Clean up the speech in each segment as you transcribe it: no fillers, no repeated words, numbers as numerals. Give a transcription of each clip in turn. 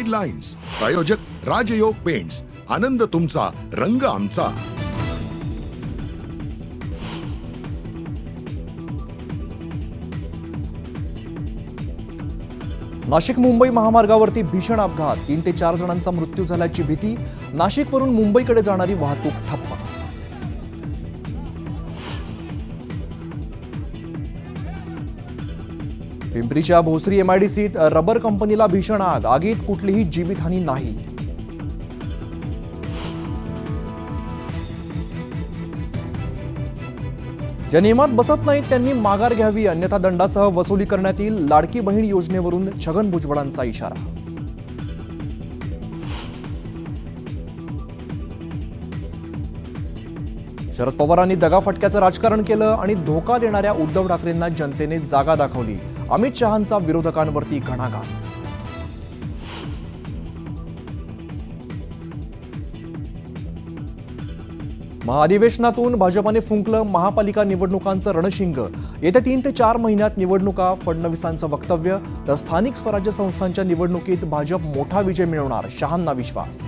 Guidelines. प्रायोजक राजयोग paints, आनंद तुमचा, रंग आमचा। नाशिक मुंबई महामार्गावरती भीषण अपघात, 3 ते 4 जणांचा मृत्यू झाल्याची भीती। नाशिकवरून मुंबईकडे जाणारी वाहतूक ठप्प। पिंपरीच्या भोसरी एमआयडीसीत रबर कंपनीला भीषण आग, आगीत कुठलीही जीवितहानी नाही। ज्या नियमात बसत नाहीत त्यांनी माघार घ्यावी, अन्यथा दंडासह वसुली करण्यात येईल। लाडकी बहीण योजनेवरून छगन भुजबळांचा इशारा। शरद पवारांनी दगाफटक्याचं राजकारण केलं आणि धोका देणाऱ्या उद्धव ठाकरेंना जनतेने जागा दाखवली। अमित शहांचा विरोधकांवरती घणाघात। महाधिवेशनातून भाजपाने फुंकलं महापालिका निवडणुकांचं रणशिंग। येत्या 3 ते 4 महिन्यात निवडणुका, फडणवीसांचं वक्तव्य। तर स्थानिक स्वराज्य संस्थांच्या निवडणुकीत भाजप मोठा विजय मिळवणार, शहांना विश्वास।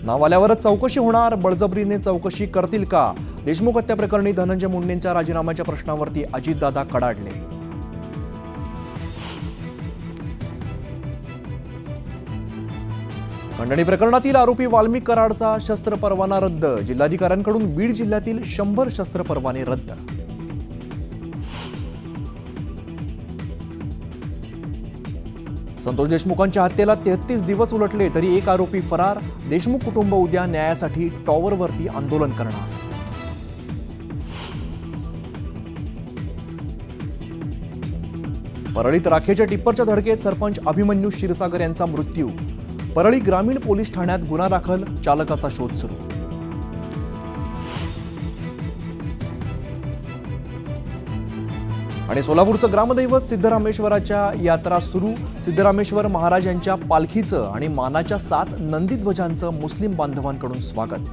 नाव आल्यावरच चौकशी होणार, बळजबरीने चौकशी करतील का? देशमुख हत्या प्रकरणी धनंजय मुंडेंच्या राजीनाम्याच्या प्रश्नावरती अजितदादा कडाडले। खंडणी प्रकरणातील आरोपी वाल्मिक कराडचा शस्त्र परवाना रद्द। जिल्हाधिकाऱ्यांकडून बीड जिल्ह्यातील 100 शस्त्र परवाने रद्द। संतोष देशमुखांच्या हत्येला 33 दिवस उलटले तरी एक आरोपी फरार। देशमुख कुटुंब उद्या न्यायासाठी टॉवरवरती आंदोलन करणार। परळीत राखेच्या टिप्परच्या धडकेत सरपंच अभिमन्यू क्षीरसागर यांचा मृत्यू। परळी ग्रामीण पोलीस ठाण्यात गुन्हा दाखल, चालकाचा शोध सुरू। आणि सोलापूरचं ग्रामदैवत सिद्धरामेश्वराच्या यात्रा सुरू। सिद्धरामेश्वर महाराज यांच्या पालखीचं आणि मानाच्या 7 नंदीध्वजांचं मुस्लिम बांधवांकडून स्वागत।